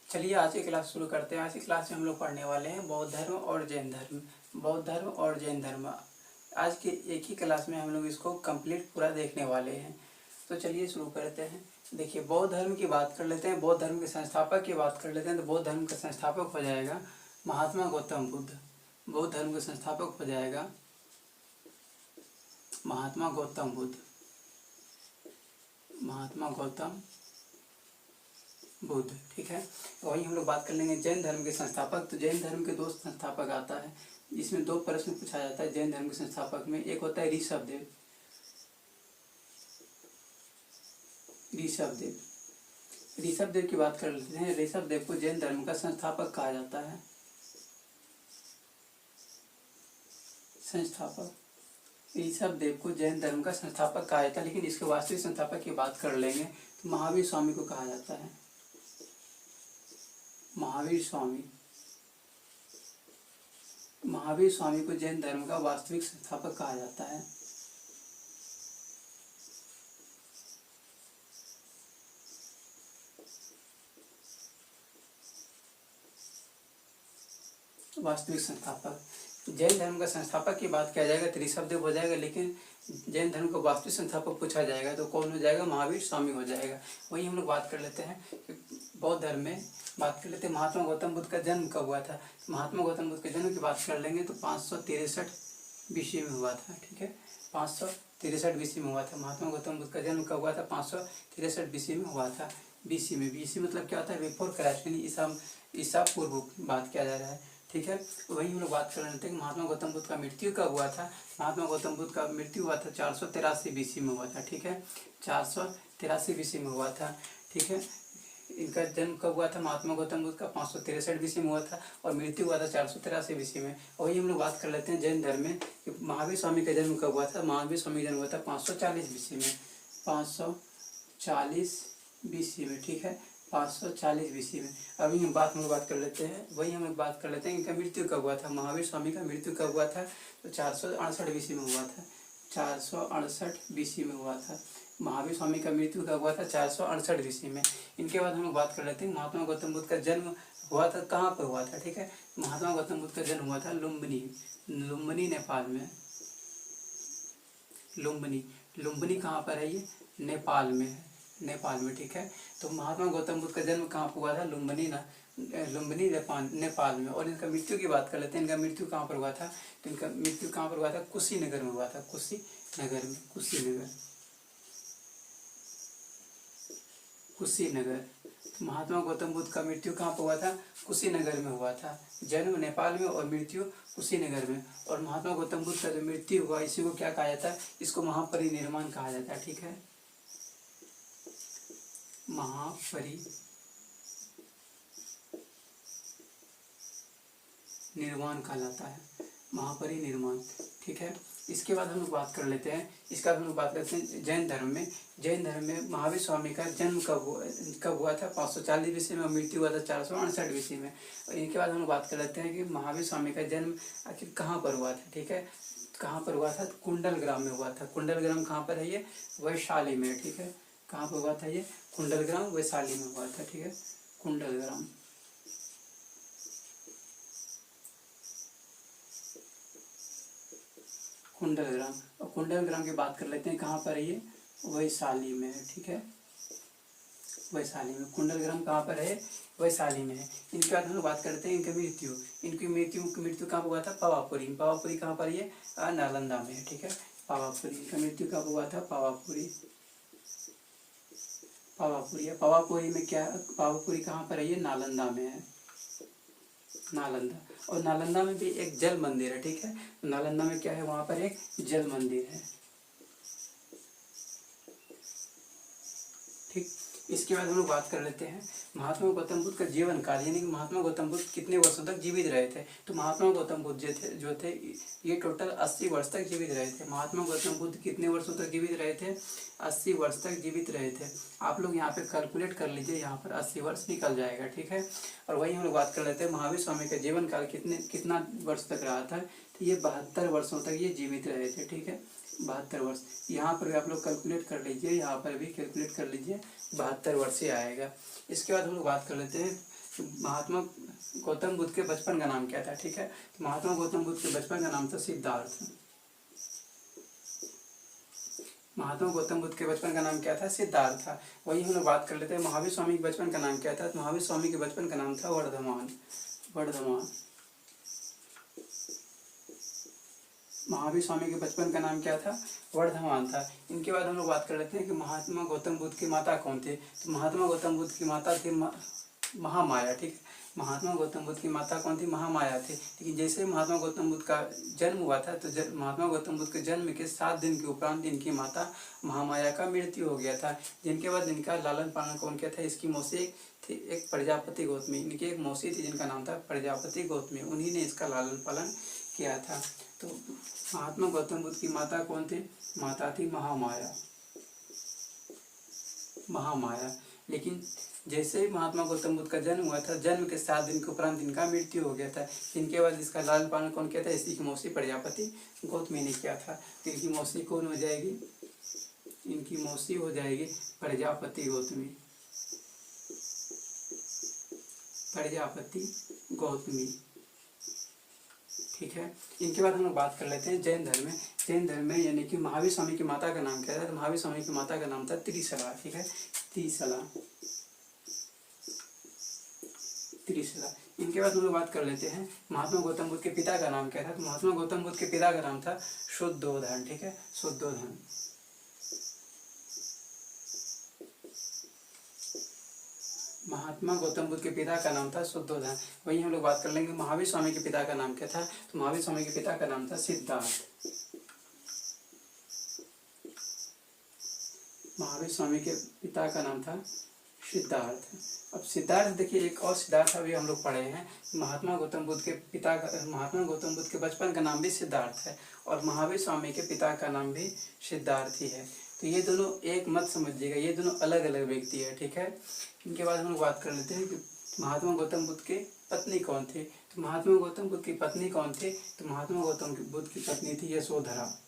चलिए आज की क्लास शुरू करते हैं। आज की क्लास में हम लोग पढ़ने वाले हैं बौद्ध धर्म और जैन धर्म। बौद्ध धर्म और जैन धर्म आज के एक ही क्लास में हम लोग इसको कंप्लीट पूरा देखने वाले हैं। तो चलिए शुरू करते हैं। देखिए, बौद्ध धर्म की बात कर लेते हैं। बौद्ध धर्म के संस्थापक की बात कर लेते हैं। तो बौद्ध धर्म का संस्थापक हो जाएगा महात्मा गौतम बुद्ध। बौद्ध धर्म का संस्थापक हो जाएगा महात्मा गौतम बुद्ध। महात्मा गौतम बुद्ध, ठीक है। तो वही हम लोग बात कर लेंगे जैन धर्म के संस्थापक। तो जैन धर्म के दो संस्थापक आता है, इसमें दो प्रश्न पूछा जाता है जैन धर्म के संस्थापक में। एक होता है ऋषभदेव। ऋषभदेव की बात कर लेते हैं। ऋषभदेव को जैन धर्म का संस्थापक कहा जाता है। ऋषभदेव को जैन धर्म का संस्थापक कहा जाता है, लेकिन इसके वास्तविक संस्थापक की बात कर लेंगे तो महावीर स्वामी को कहा जाता है। महावीर स्वामी को जैन धर्म का वास्तविक संस्थापक कहा जाता है। वास्तविक संस्थापक। जैन धर्म का संस्थापक की बात किया जाएगा तो ऋषभदेव हो जाएगा, लेकिन जैन धर्म का वास्तविक संस्थापक पूछा जाएगा तो कौन हो जाएगा? महावीर स्वामी हो जाएगा। वही हम लोग बात कर लेते हैं बौद्ध धर्म में। बात कर लेते हैं महात्मा गौतम बुद्ध का जन्म कब हुआ था। महात्मा गौतम बुद्ध के जन्म की बात कर लेंगे तो 563 BC में हुआ था, ठीक है। 563 BC में हुआ था। महात्मा गौतम बुद्ध का जन्म कब हुआ था? 563 BC में हुआ था। BC मतलब क्या होता है? बिफोर क्राइस्ट, यानी ईसा पूर्व बात किया जा रहा है, ठीक है। वही हम लोग बात कर लेते हैं कि महात्मा गौतम बुद्ध का मृत्यु कब हुआ था। महात्मा गौतम बुद्ध का मृत्यु हुआ था 483 BC में हुआ था, ठीक है। 483 BC में हुआ था, ठीक है। इनका जन्म कब हुआ था? महात्मा गौतम बुद्ध का 563 BC में हुआ था और मृत्यु हुआ था 483 BC में। वही हम लोग बात कर लेते हैं जैन धर्म में कि महावीर स्वामी का जन्म कब हुआ था। महावीर स्वामी का जन्म हुआ था 540 BC में। 540 BC में, ठीक है। 540 BC में। अभी हम लोग बात कर लेते हैं। वही हम लोग बात कर लेते हैं इनका मृत्यु कब हुआ था। महावीर स्वामी का मृत्यु कब हुआ था? तो 468 BC में हुआ था। 468 BC में हुआ था। महावीर स्वामी का मृत्यु कब हुआ था? 468 BC में। इनके बाद हम लोग बात कर लेते हैं महात्मा गौतम बुद्ध का जन्म हुआ था कहाँ पर हुआ था, ठीक है। महात्मा गौतम बुद्ध का जन्म हुआ था लुम्बिनी नेपाल में। लुम्बिनी कहाँ पर है? ये नेपाल में है, ठीक है। तो महात्मा गौतम बुद्ध का जन्म कहाँ पर हुआ था? लुम्बिनी नेपाल में। और इनका मृत्यु की बात कर लेते हैं। इनका मृत्यु कहाँ पर हुआ था? तो इनका मृत्यु कहाँ पर हुआ था? कुशीनगर में हुआ था। कुशीनगर। तो महात्मा गौतम बुद्ध का मृत्यु कहाँ पर हुआ था? कुशीनगर में हुआ था। जन्म नेपाल में और मृत्यु कुशीनगर में। और महात्मा गौतम बुद्ध का जो मृत्यु हुआ इसी को क्या कहा जाता है? इसको महापरिनिर्वाण कहा जाता है, ठीक है। महापरिनिर्वाण कहलाता है, महापरिनिर्वाण, ठीक है। इसके बाद हम लोग बात कर लेते हैं जैन धर्म में महावीर स्वामी का जन्म कब हुआ था? 540 BC में और मृत्यु हुआ था 468 BC में। और इनके बाद हम लोग बात कर लेते हैं कि महावीर स्वामी का जन्म आखिर कहाँ पर हुआ था, ठीक है। कहाँ पर हुआ था? कुंडलग्राम में हुआ था। कुंडलग्राम कहाँ पर है? ये वैशाली में, ठीक है। कहाँ पर हुआ था? ये कुंडलग्राम वैशाली में हुआ था, ठीक है। कुंडलग्राम और कुंडलग्राम की बात कर लेते हैं कहाँ पर है? ये वैशाली में है, ठीक है। वैशाली में। कुंडलग्राम कहाँ पर है? वैशाली में है। इनके बाद हम लोग बात करते हैं इनकी मृत्यु कहाँ पर हुआ था? पावापुरी कहाँ पर? ये नालंदा में है, ठीक है। पावापुरी। इनका मृत्यु कब हुआ था? पावापुरी में क्या? पावापुरी कहाँ पर है? ये नालंदा में है। और नालंदा में भी एक जल मंदिर है, ठीक है। नालंदा में क्या है? वहाँ पर एक जल मंदिर है, ठीक। इसके बाद हम लोग बात कर लेते हैं महात्मा गौतम बुद्ध का जीवन काल, यानी कि महात्मा गौतम बुद्ध कितने वर्षों तक जीवित रहे थे। तो महात्मा गौतम बुद्ध जो थे ये टोटल 80 वर्ष तक जीवित रहे थे। महात्मा गौतम बुद्ध कितने वर्षों तक जीवित रहे थे? 80 वर्ष तक जीवित रहे थे। आप लोग यहाँ पे कैलकुलेट कर लीजिए, यहाँ पर 80 वर्ष निकल जाएगा, ठीक है। और वही हम लोग बात कर लेते हैं महावीर स्वामी का जीवन काल कितना वर्ष तक रहा था। तो ये 72 वर्षों तक ये जीवित रहे थे, ठीक है। 72 वर्ष। यहाँ पर भी आप लोग कैलकुलेट कर लीजिए, यहाँ पर भी कैलकुलेट कर लीजिए, 72 वर्ष ही आएगा। इसके बाद हम लोग बात कर लेते हैं महात्मा गौतम बुद्ध के बचपन का नाम क्या था, ठीक है। तो महात्मा गौतम बुद्ध के बचपन का नाम था सिद्धार्थ। महात्मा गौतम बुद्ध के बचपन का नाम क्या था, सिद्धार्थ था। वही हम लोग बात कर लेते हैं महावीर स्वामी के बचपन का नाम क्या था। तो महावीर स्वामी के बचपन का नाम था वर्धमान। वर्धमान। महावीर स्वामी के बचपन का नाम क्या था, वर्धमान था। इनके बाद हम लोग बात कर लेते हैं कि महात्मा गौतम बुद्ध की माता कौन थे। तो महात्मा गौतम बुद्ध की माता थी महामाया, ठीक है। महात्मा गौतम बुद्ध की माता कौन थी, महामाया थी। लेकिन जैसे महात्मा गौतम बुद्ध का जन्म हुआ था तो महात्मा गौतम बुद्ध के जन्म के 7 दिन के उपरांत इनकी माता महामाया का मृत्यु हो गया था। जिनके बाद इनका लालन पालन कौन किया था, इसकी मौसी थी एक प्रजापति गौतमी। इनकी एक मौसी थी जिनका नाम था प्रजापति गौतमी, उन्हीं ने इसका लालन पालन किया था। तो महात्मा गौतम बुद्ध की माता कौन थी, माता थी महामाया। महामाया। लेकिन जैसे ही महात्मा गौतम बुद्ध का जन्म हुआ था, जन्म के 7 दिन के उपरांत इनका मृत्यु हो गया था। इनके बाद इसका लालन पालन कौन किया था, इसी की मौसी प्रजापति गौतमी ने किया था। तो इनकी मौसी कौन हो जाएगी, इनकी मौसी हो जाएगी प्रजापति गौतमी। प्रजापति गौतमी, ठीक है। इनके बाद हम लोग बात कर लेते हैं जैन धर्म में। जैन धर्म में यानी कि महावीर स्वामी की माता का नाम क्या था, तो महावीर स्वामी की माता का नाम था त्रिशला, ठीक है। त्रिशला। त्रिशला। इनके बाद हम लोग बात कर लेते हैं महात्मा गौतम बुद्ध के पिता का नाम क्या था। तो महात्मा गौतम बुद्ध के पिता का नाम था शुद्धोधन, ठीक है। शुद्धोधन। महात्मा गौतम बुद्ध के पिता का नाम था शुद्धोधन। वही हम लोग बात कर लेंगे महावीर स्वामी के पिता का नाम क्या था। तो महावीर स्वामी के पिता का नाम था सिद्धार्थ। महावीर स्वामी के पिता का नाम था सिद्धार्थ। अब सिद्धार्थ देखिए, एक और सिद्धार्थ अभी हम लोग पढ़े हैं। महात्मा गौतम बुद्ध के पिता का, महात्मा गौतम बुद्ध के बचपन का नाम भी सिद्धार्थ है और महावीर स्वामी के पिता का नाम भी सिद्धार्थ ही है। तो ये दोनों एक मत समझिएगा, ये दोनों अलग अलग व्यक्ति है, ठीक है। इनके बाद हम लोग बात कर लेते हैं कि महात्मा गौतम बुद्ध के पत्नी कौन थे। तो महात्मा गौतम बुद्ध की पत्नी कौन थे, तो महात्मा गौतम बुद्ध की पत्नी थी यशोधरा।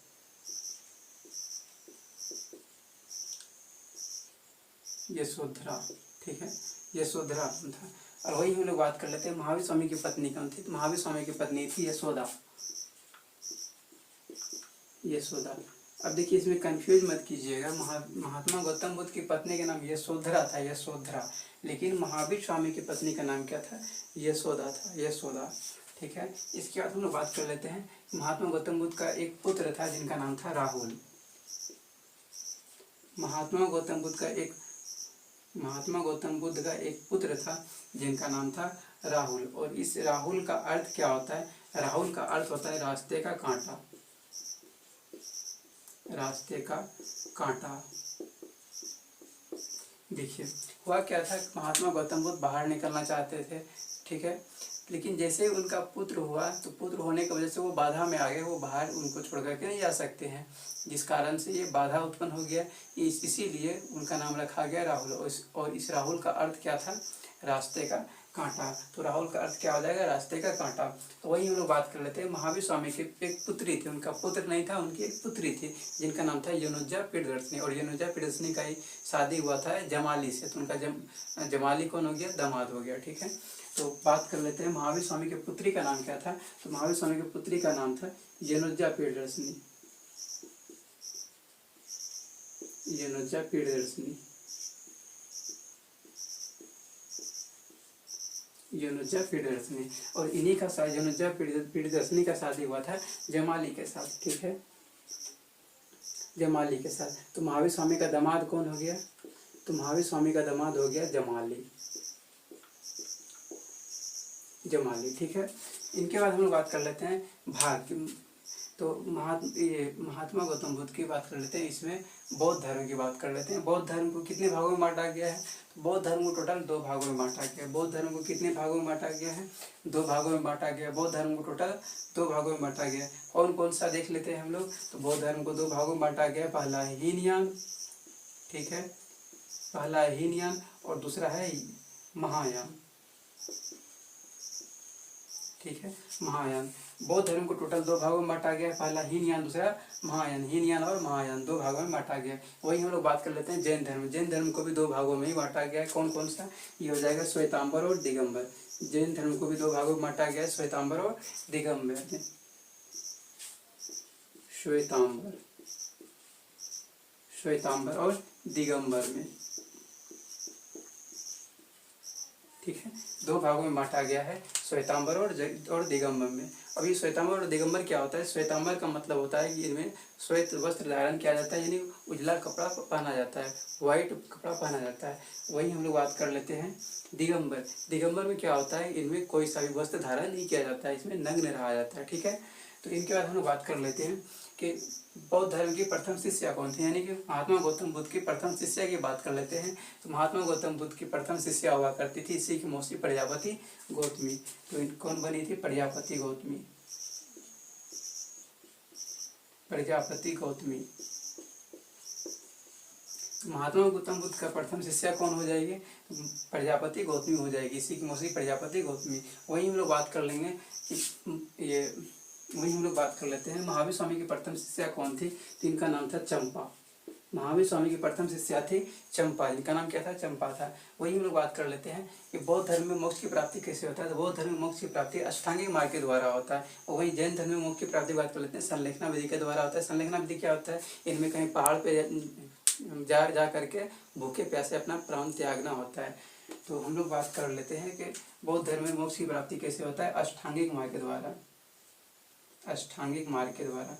यशोधरा, ठीक है। यशोधरा था। और वही हम लोग बात कर लेते हैं महावीर स्वामी की पत्नी कौन थी। तो महावीर स्वामी की पत्नी थी यशोदा। यशोदा। अब देखिए, इसमें कंफ्यूज मत कीजिएगा। महात्मा गौतम बुद्ध की पत्नी का नाम यशोधरा था, यशोधरा। लेकिन महावीर स्वामी की पत्नी का नाम क्या था, यशोदा था, यशोदा, ठीक है। इसके बाद हम लोग बात कर लेते हैं महात्मा गौतम बुद्ध का एक पुत्र था जिनका नाम था राहुल। महात्मा गौतम बुद्ध का एक पुत्र था जिनका नाम था राहुल। और इस राहुल का अर्थ क्या होता है, राहुल का अर्थ होता है रास्ते का कांटा। रास्ते का कांटा। देखिए, हुआ क्या था, महात्मा गौतम बुद्ध बाहर निकलना चाहते थे, ठीक है। लेकिन जैसे ही उनका पुत्र हुआ तो पुत्र होने की वजह से वो बाधा में आ गए, वो बाहर उनको छोड़ करके नहीं जा सकते हैं, जिस कारण से ये बाधा उत्पन्न हो गया। इसीलिए उनका नाम रखा गया राहुल। और इस राहुल का अर्थ क्या था, रास्ते का कांटा। तो राहुल का अर्थ क्या हो जाएगा, रास्ते का कांटा। तो वही हम लोग बात कर लेते हैं महावीर स्वामी की एक पुत्री थी, उनका पुत्र नहीं था, उनकी एक पुत्री थी जिनका नाम था यनुजा प्रियदर्शिनी। और यनुजा प्रियदर्शिनी का ही शादी हुआ था जमाली से। तो उनका जमाली कौन हो गया, दामाद हो गया, ठीक है। तो बात कर लेते हैं महावीर स्वामी के पुत्री का नाम क्या था। तो महावीर स्वामी के पुत्री का नाम था यनुजा प्रियदर्शिनी। यनुजा प्रियदर्शिनी। यनुजा प्रियदर्शिनी। और इन्हीं का यनुजा प्रियदर्शिनी का शादी हुआ था जमाली के साथ, ठीक है, जमाली के साथ। तो महावीर स्वामी का दामाद कौन हो गया, तो महावीर स्वामी का दामाद हो गया जमाली। जमाली, ठीक है। इनके बाद हम लोग बात कर लेते हैं भाग। तो महात्मा गौतम बुद्ध की बात कर लेते हैं। इसमें बौद्ध धर्म की बात कर लेते हैं। बौद्ध धर्म को कितने भागों में बांटा गया है, तो बौद्ध धर्म को टोटल 2 भागों में बांटा गया है। बौद्ध धर्म को कितने भागों में बांटा गया है, 2 भागों में बांटा गया है। बौद्ध धर्म को टोटल 2 भागों में बांटा गया है। कौन कौन सा देख लेते हैं हम लोग। तो बौद्ध धर्म को 2 भागों में बांटा गया है। पहला है हीनयान, ठीक है, पहला है हीनयान और दूसरा है महायान। ठीक है। महायान, बौद्ध धर्म को टोटल दो भागों में बांटा गया है, पहला हीनयान, दूसरा महायान। हीनयान और महायान दो भागों में बांटा गया है। वही हम लोग बात कर लेते हैं जैन धर्म। जैन धर्म को भी दो भागों में ही बांटा गया है। कौन कौन सा? ये हो जाएगा श्वेतांबर और दिगंबर। जैन धर्म को भी दो भागों में बांटा गया है, श्वेतांबर और दिगंबर। श्वेतांबर, श्वेतांबर और दिगंबर में, ठीक है, दो भागों में बांटा गया है, श्वेतांबर और दिगंबर में। अभी श्वेतांबर और दिगंबर क्या होता है? श्वेतांबर का मतलब होता है कि इनमें श्वेत वस्त्र धारण किया जाता है, यानी उजला कपड़ा पहना जाता है, व्हाइट कपड़ा पहना जाता है। वही हम लोग बात कर लेते हैं दिगंबर। दिगंबर में क्या होता है? इनमें कोई सा भी वस्त्र धारण नहीं किया जाता है, इसमें नग्न रहा जाता है, ठीक है। तो इनके बाद हम लोग बात कर लेते हैं कि बौद्ध धर्म की प्रथम शिष्या कौन थी, यानी कि महात्मा गौतम बुद्ध की प्रथम शिष्या की बात कर लेते हैं। तो महात्मा गौतम बुद्ध की प्रथम शिष्या हुआ करती थी इसी की मौसी प्रजापति गौतमी। तो कौन बनी थी? प्रजापति गौतमी, प्रजापति गौतमी। महात्मा गौतम बुद्ध का प्रथम शिष्या कौन हो जाएगी? प्रजापति गौतमी हो जाएगी, इसी की मौसी प्रजापति गौतमी। वही हम लोग बात कर लेंगे कि ये वही हम लोग बात कर लेते हैं महावीर स्वामी की प्रथम शिष्या कौन थी? तो इनका नाम था चंपा। महावीर स्वामी की प्रथम शिष्या थी चंपा, इनका नाम क्या था? चंपा था। वही हम लोग बात कर लेते हैं कि बौद्ध धर्म में मोक्ष की प्राप्ति कैसे होता है। तो बौद्ध धर्म में मोक्ष की प्राप्ति अष्टांगिक मार्ग के द्वारा होता है। और वही जैन धर्म में मोक्ष की प्राप्ति बात कर लेते हैं संलेखना विधि के द्वारा होता है। संलेखना विधि क्या होता है? इनमें कहीं पहाड़ पे जा करके भूखे प्यासे अपना प्राण त्यागना होता है। तो हम लोग बात कर लेते हैं कि बौद्ध धर्म में मोक्ष की प्राप्ति कैसे होता है? अष्टांगिक मार्ग के द्वारा, अष्टांगिक मार्ग के द्वारा।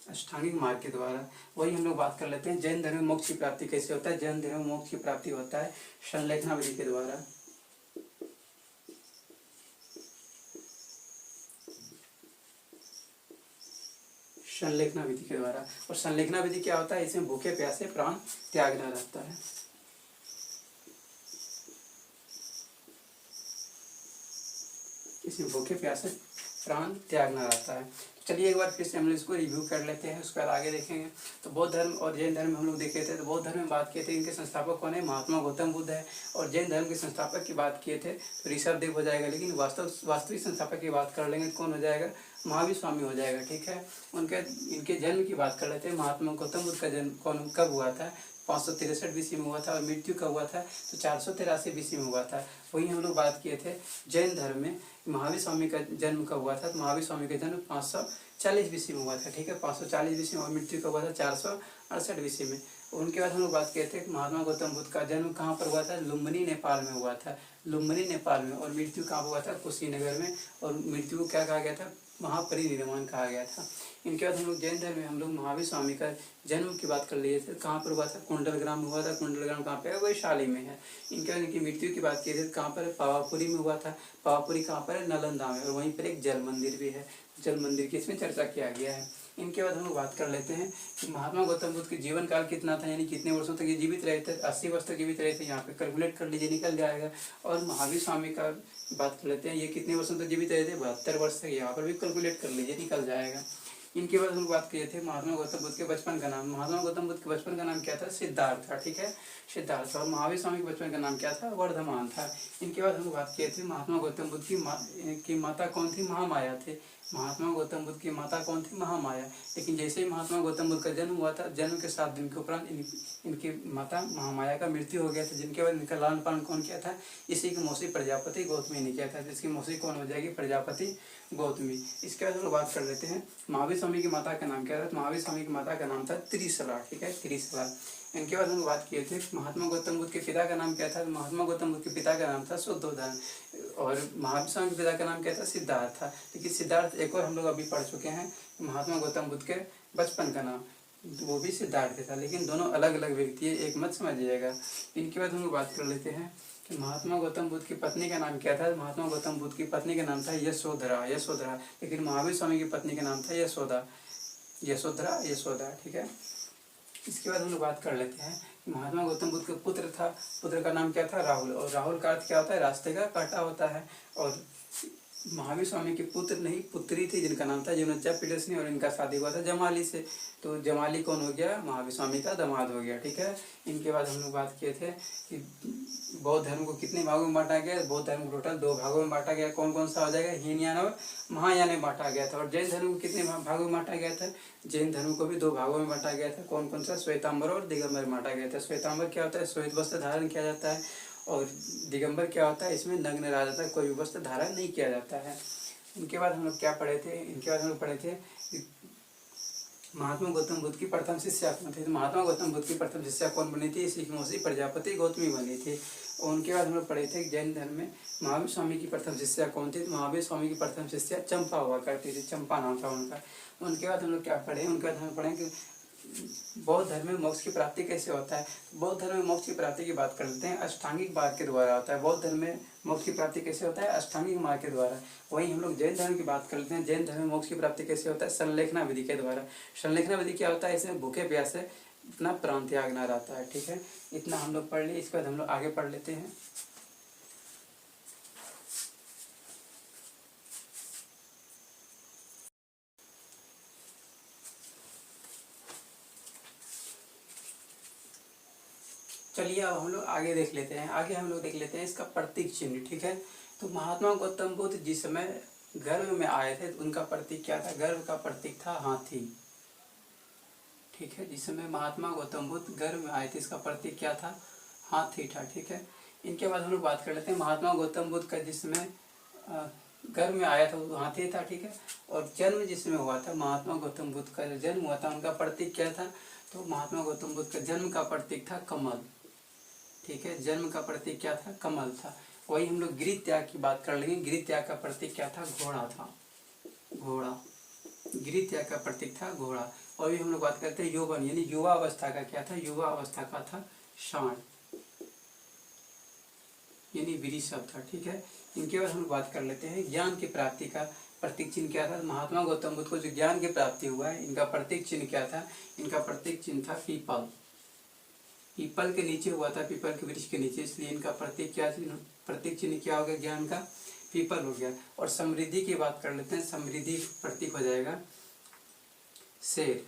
अष्टांगिक मार्ग के द्वारा। वही हम लोग बात कर लेते हैं जैन धर्म में मोक्ष की प्राप्ति कैसे होता है। जैन धर्म में मोक्ष की प्राप्ति होता है संलेखना विधि के द्वारा। संलेखना विधि के द्वारा। और संलेखना विधि क्या होता है? इसमें भूखे प्यासे प्राण त्यागना रहता है। इसमें भूखे प्यासे प्राण त्यागना रहता है। चलिए एक बार फिर से हम लोग इसको रिव्यू कर लेते हैं, उसके बाद आगे देखेंगे। तो बौद्ध धर्म और जैन धर्म हम लोग देखे थे। तो बौद्ध धर्म में बात किए थे, इनके संस्थापक कौन है? महात्मा गौतम बुद्ध है। और जैन धर्म के संस्थापक की बात किए थे तो ऋषभदेव हो जाएगा। लेकिन वास्तविक संस्थापक की बात कर लेंगे तो कौन हो जाएगा? महावीर स्वामी हो जाएगा, ठीक है। इनके जन्म की बात कर लेते हैं। महात्मा गौतम बुद्ध का जन्म कब हुआ था? 563 बीसी में हुआ था। और मृत्यु कब हुआ था? तो 483 बीसी में हुआ था। वही हम लोग बात किए थे जैन धर्म में महावीर स्वामी का जन्म कब हुआ था। तो महावीर स्वामी का जन्म 540 बीसी में हुआ था, ठीक है, 540 बीसी में। और मृत्यु कब हुआ था? 468 बीसी में। उनके बाद हम लोग बात किए थे महात्मा गौतम बुद्ध का जन्म कहाँ पर हुआ था? लुम्बिनी नेपाल में हुआ था, लुम्बिनी नेपाल में। और मृत्यु कहाँ हुआ था? कुशीनगर में। और मृत्यु को क्या कहा गया था? महापरिनिर्वाण कहा गया था। इनके बाद हम लोग जैन धर्म में हम लोग महावीर स्वामी का जन्म की बात कर लिए थे। कहाँ पर हुआ था? कुंडलग्राम में हुआ था। कुंडलग्राम कहाँ पे है? वैशाली में है। इनके बाद इनकी मृत्यु की बात की थी कहाँ पर? पावापुरी में हुआ था। पावापुरी कहाँ पर है? नालंदा में। और वहीं पर एक जल मंदिर भी है, जल मंदिर की इसमें चर्चा किया गया है। इनके बाद हम लोग बात कर लेते हैं कि महात्मा गौतम बुद्ध के जीवन काल कितना था, यानी कितने वर्षों तक ये जीवित रहे थे। 80 वर्ष तक जीवित रहे थे। यहाँ पे कैलकुलेट कर लीजिए, निकल जाएगा। और महावीर स्वामी का बात कर लेते हैं, ये कितने वर्षों तक जीवित रहे थे? 72 वर्ष तक। यहाँ पर भी कैलकुलेट कर लीजिए, निकल जाएगा। इनके बाद हम लोग बात किए थे महात्मा गौतम बुद्ध के बचपन का नाम। महात्मा गौतम बुद्ध के बचपन का नाम क्या था? सिद्धार्थ था, ठीक है, सिद्धार्थ। और महावीर स्वामी के बचपन का नाम क्या था? वर्धमान था। इनके बाद हम लोग बात किए थे महात्मा गौतम बुद्ध की माता कौन थी? महामाया थे। महात्मा गौतम बुद्ध की माता कौन थी? महामाया। लेकिन जैसे ही महात्मा गौतम बुद्ध का जन्म हुआ था, जन्म के 7 दिन के उपरांत इनकी माता महामाया का मृत्यु हो गया था। जिनके बाद इनका लालन पालन कौन किया था? इसी की मौसी प्रजापति गौतमी ने किया था। जिसकी मौसी कौन हो जाएगी? प्रजापति गौतमी। इसके बाद हम लोग बात कर लेते हैं महावीर स्वामी की माता का नाम क्या था? महावीर स्वामी की माता का नाम था त्रिशला, ठीक है, त्रिशला। इनके बाद हम लोग बात किए थे महात्मा गौतम बुद्ध के पिता का नाम क्या था? महात्मा गौतम बुद्ध के पिता का नाम था शुद्धोधन। और महावीर स्वामी के पिता का नाम क्या था? सिद्धार्थ था। लेकिन सिद्धार्थ एक और हम लोग अभी पढ़ चुके हैं महात्मा गौतम बुद्ध के बचपन का नाम, वो भी सिद्धार्थ था। लेकिन दोनों अलग अलग व्यक्ति है, एक मत समझिएगा। इनके बाद हम लोग बात कर लेते हैं कि महात्मा गौतम बुद्ध की पत्नी का नाम क्या था? महात्मा गौतम बुद्ध की पत्नी का नाम था यशोधरा, यशोधरा। लेकिन महावीर स्वामी की पत्नी का नाम था यशोदा, यशोधरा, यशोदा, ठीक है। इसके बाद हम लोग बात कर लेते हैं महात्मा गौतम बुद्ध का पुत्र था, पुत्र का नाम क्या था? राहुल। और राहुल का अर्थ क्या होता है? रास्ते का कांटा होता है। और महावीर स्वामी की पुत्र नहीं पुत्री थी जिनका नाम था जीवनज्जा प्रियदर्शनी, और इनका शादी हुआ था जमाली से। तो जमाली कौन हो गया? महावीर स्वामी का दामाद हो गया। ठीक है। इनके बाद हम लोग बात किए थे कि बौद्ध धर्म को कितने भागों में बांटा गया। बौद्ध धर्म को टोटल 2 भागों में बांटा गया। कौन कौन सा हो जाएगा? हीनयान और महायान में बांटा गया था। और जैन धर्म को कितने भागों में बांटा गया था? जैन धर्म को भी 2 भागों में बांटा गया था। कौन कौन सा? श्वेतांबर और दिगंबर बांटा गया था। श्वेतांबर क्या होता है? श्वेत वस्त्र धारण किया जाता है। और दिगंबर क्या होता है? इसमें नग्न रहा जाता है, कोई भी वस्त्र धारण नहीं किया जाता है। इनके बाद हम लोग क्या पढ़े थे? इनके बाद हम लोग पढ़े थे महात्मा गौतम बुद्ध की प्रथम शिष्या कौन थी? तो महात्मा गौतम बुद्ध की प्रथम शिष्या कौन बनी थी? सिखमोसी प्रजापति गौतमी बनी थी। और उनके बाद हम लोग पढ़े थे जैन धर्म में महावीर स्वामी की प्रथम शिष्या कौन थी? तो महावीर स्वामी की प्रथम शिष्या चंपा हुआ करती थी, चंपा नाम था उनका। उनके बाद हम लोग क्या पढ़े? उनके बाद हम पढ़े कि बौद्ध धर्म में मोक्ष की प्राप्ति कैसे होता है। बौद्ध धर्म में मोक्ष की प्राप्ति की बात कर लेते हैं। अष्टांगिक मार्ग के द्वारा होता है। बौद्ध धर्म में मोक्ष की प्राप्ति कैसे होता है? अष्टांगिक मार्ग के द्वारा। वहीं हम लोग जैन धर्म की बात कर लेते हैं। जैन धर्म में मोक्ष की प्राप्ति कैसे होता है? संलेखना विधि के द्वारा। संलेखना विधि क्या होता है? इसमें भूखे प्यासे अपना प्राण त्यागना रहता है। ठीक है, इतना हम लोग पढ़ लिए। इसके बाद हम लोग आगे पढ़ लेते हैं। चलिए अब हम लोग आगे देख लेते हैं। आगे हम लोग देख लेते हैं इसका प्रतीक चिन्ह। ठीक है, तो महात्मा गौतम बुद्ध जिस समय गर्भ में आए थे तो उनका प्रतीक क्या था? गर्भ का प्रतीक था हाथी। ठीक है, जिस समय महात्मा गौतम बुद्ध गर्भ में आए थे इसका प्रतीक क्या था? हाथी था। ठीक है, इनके बाद हम लोग बात कर लेते हैं महात्मा गौतम बुद्ध का जिस समय गर्भ में आया था वो हाथी था। ठीक है, और जन्म जिसमें हुआ था महात्मा गौतम बुद्ध का जो जन्म हुआ था उनका प्रतीक क्या था? तो महात्मा गौतम बुद्ध का जन्म का प्रतीक था कमल। ठीक है, जन्म का प्रतीक क्या था? कमल था। वही हम लोग गिरि त्याग की बात कर लेंगे। गिरि त्याग का प्रतीक क्या था? घोड़ा था, घोड़ा। गिरि त्याग का प्रतीक था घोड़ा। और भी हम लोग बात करते हैं यौवन यानी युवा अवस्था का क्या था? युवा अवस्था का था सांड यानी वृषभ था। ठीक है, इनके बाद हम लोग बात कर लेते हैं ज्ञान की प्राप्ति का प्रतीक चिन्ह क्या था? महात्मा गौतम बुद्ध को जो ज्ञान की प्राप्ति हुआ है इनका प्रतीक चिन्ह क्या था? इनका प्रतीक चिन्ह था पीपल। पीपल के नीचे हुआ था, पीपल के वृक्ष के नीचे, इसलिए इनका प्रतीक क्या चिन्ह, प्रतीक चिन्ह क्या हो गया? ज्ञान का पीपल हो गया। और समृद्धि की बात कर लेते हैं। समृद्धि प्रतीक हो जाएगा शेर।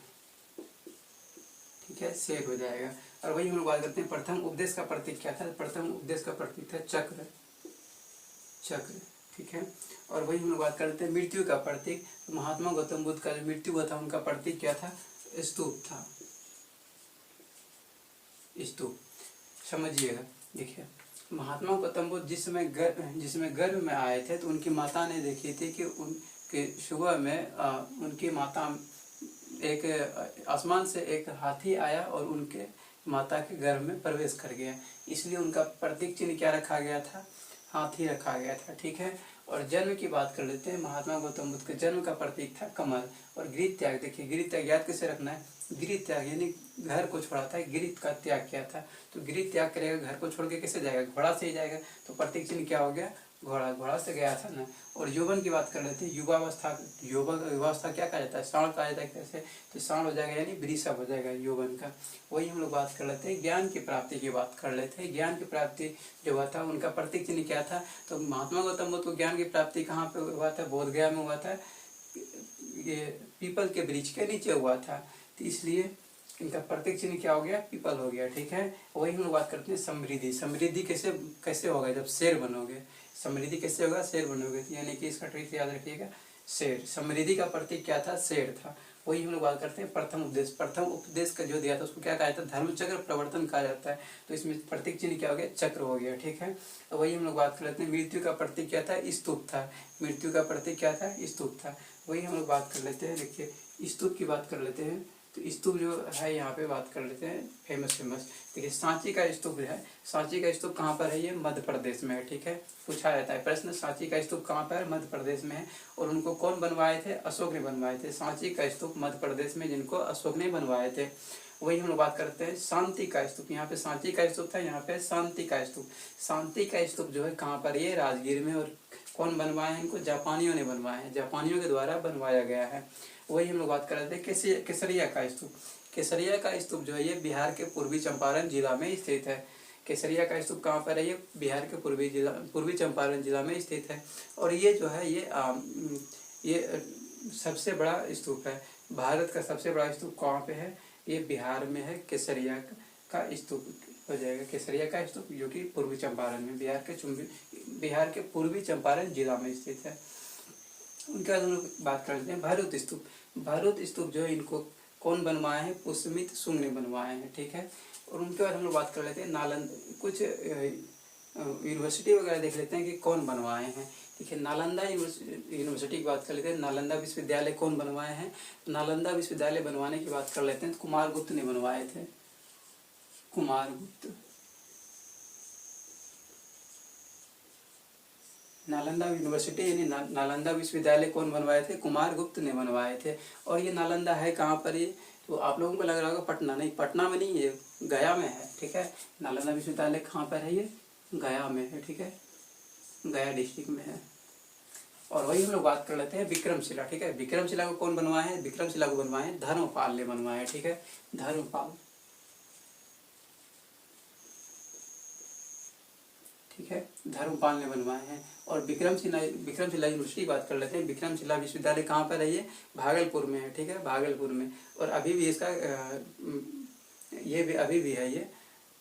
ठीक है, शेर हो जाएगा। और वही हम लोग बात करते हैं प्रथम उपदेश का प्रतीक क्या था? प्रथम उपदेश का प्रतीक था चक्र, चक्र। ठीक है, और वही हम लोग बात करते हैं मृत्यु का प्रतीक। महात्मा गौतम बुद्ध का जो मृत्यु हुआ था उनका प्रतीक क्या था? स्तूप था, स्तूप। समझिएगा, देखिए महात्मा गौतम बुद्ध जिस समय गर्भ में आए थे तो उनकी माता ने देखी थी कि उनके सुबह में उनकी माता एक आसमान से एक हाथी आया और उनके माता के गर्भ में प्रवेश कर गया, इसलिए उनका प्रतीक चिन्ह क्या रखा गया था? हाथी रखा गया था। ठीक है, और जन्म की बात कर लेते हैं। महात्मा गौतम बुद्ध के जन्म का प्रतीक था कमल। और गिरि त्याग, देखिए गिरि त्याग याद कैसे रखना है? गिरि त्याग यानी घर को छोड़ा था, गिरि का त्याग किया था। तो गिरि त्याग करेगा, घर को छोड़ के कैसे जाएगा? घोड़ा से ही जाएगा। तो प्रतीक चिन्ह क्या हो गया? घोड़ा, घोड़ा से गया था ना। और यौवन की बात कर लेते हैं। युवावस्था, युवावस्था क्या कहा जाता है? सांड कहा जाता है। कैसे? तो सांड हो जाएगा यानी वृषभ हो जाएगा यौवन का। वही हम लोग बात कर लेते हैं ज्ञान की प्राप्ति की बात कर लेते हैं। ज्ञान की प्राप्ति जो हुआ था उनका प्रतीक चिन्ह क्या था? तो महात्मा गौतम बुद्ध को ज्ञान की प्राप्ति कहाँ पे हुआ था? बोधगया में हुआ था, ये पीपल के वृक्ष के नीचे हुआ था। तो इसलिए इनका प्रतीक चिन्ह क्या हो गया? पीपल हो गया। ठीक है, वही हम लोग बात करते हैं समृद्धि। समृद्धि कैसे कैसे होगा? जब शेर बनोगे। समृद्धि कैसे होगा? शेर बनोगे, यानी कि इसका ट्रिक याद रखिएगा, शेर। समृद्धि का प्रतीक क्या था? शेर था। वही हम लोग बात करते हैं प्रथम उपदेश। प्रथम उपदेश का जो दिया था उसको क्या कहा जाता है? धर्मचक्र प्रवर्तन कहा जाता है। तो इसमें प्रतीक चिन्ह क्या हो गया? चक्र हो गया। ठीक है, तो वही हम लोग बात कर लेते हैं मृत्यु का प्रतीक क्या था? स्तूप था। मृत्यु का प्रतीक क्या था? स्तूप था। वही हम लोग बात कर लेते हैं। देखिए स्तूप की बात कर लेते हैं। तो स्तूप जो है यहाँ पे बात कर लेते हैं फेमस। देखिए सांची का स्तूप जो है, सांची का स्तूप कहाँ पर है? ये मध्य प्रदेश में है। ठीक है, पूछा जाता है प्रश्न, सांची का स्तूप कहाँ पर है? मध्य प्रदेश में है। और उनको कौन बनवाए थे? अशोक ने बनवाए थे। सांची का स्तूप मध्य प्रदेश में, जिनको अशोक ने बनवाए थे। वही हम लोग बात करते हैं शांति का स्तूप। यहाँ पे सांची का स्तूप था, यहाँ पे शांति का स्तूप। शांति का स्तूप जो है कहाँ पर? ये राजगीर में। और कौन बनवाए हैं इनको? जापानियों ने बनवाए हैं, जापानियों के द्वारा बनवाया गया है। वही हम लोग बात कर रहे थे केसरिया का स्तूप। केसरिया का स्तूप जो है ये बिहार के पूर्वी चंपारण जिला में स्थित है। केसरिया का स्तूप कहाँ पर है? ये बिहार के पूर्वी चंपारण जिला में स्थित है। और ये जो है ये सबसे बड़ा स्तूप है। भारत का सबसे बड़ा स्तूप कहाँ पे है? ये बिहार में है, केसरिया का स्तूप हो जाएगा। केसरिया का स्तूप जो कि पूर्वी चंपारण में, बिहार के पूर्वी चंपारण जिला में स्थित है। उनके बाद हम लोग बात कर लेते हैं भैरुत स्तूप। भैरुत स्तूप जो है इनको कौन बनवाए हैं? पुष्यमित्र शुंग ने बनवाए हैं, ठीक है। और उनके बाद हम लोग बात कर लेते हैं कुछ यूनिवर्सिटी वगैरह देख लेते हैं कि कौन बनवाए हैं। देखिए, नालंदा यूनिवर्सिटी की बात कर लेते हैं। नालंदा विश्वविद्यालय कौन बनवाए हैं? नालंदा विश्वविद्यालय बनवाने की बात कर लेते हैं तो कुमारगुप्त ने बनवाए थे। कुमारगुप्त। नालंदा यूनिवर्सिटी यानी नालंदा विश्वविद्यालय कौन बनवाए थे? कुमारगुप्त ने बनवाए थे। और ये नालंदा है कहाँ पर? ये तो आप लोगों को लग रहा होगा पटना, नहीं, पटना में नहीं, ये गया में है, ठीक है। नालंदा विश्वविद्यालय कहाँ पर है? ये गया में है, ठीक है, गया डिस्ट्रिक्ट में है। और वही हम लोग बात कर लेते हैं विक्रमशिला, ठीक है। विक्रमशिला को कौन बनवाए हैं? विक्रमशिला को बनवाए हैं धर्मपाल ने बनवाए, ठीक है, धर्मपाल, ठीक है, धर्मपाल ने बनवाए हैं। और विक्रमशिला यूनिवर्सिटी की बात कर लेते हैं। विक्रमशिला विश्वविद्यालय कहाँ पर है? ये भागलपुर में है, ठीक है, भागलपुर में। और अभी भी इसका ये भी अभी भी है ये,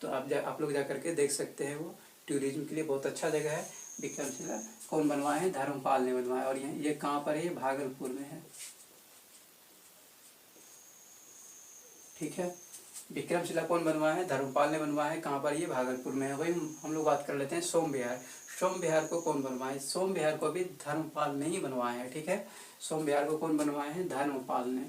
तो आप लोग जा करके देख सकते हैं। वो टूरिज्म के लिए बहुत अच्छा जगह है। विक्रमशिला कौन बनवाए हैं? धर्मपाल ने बनवाया। और ये कहाँ पर है? ये भागलपुर में है, ठीक है। विक्रमशिला कौन बनवाया है? धर्मपाल ने बनवाया है। कहाँ पर? ये भागलपुर में है। वही हम लोग बात कर लेते हैं सोम विहार। सोम विहार को कौन बनवाए? सोम विहार को भी धर्मपाल ने ही बनवाया है, ठीक है। सोम विहार को कौन बनवाए हैं? धर्मपाल ने।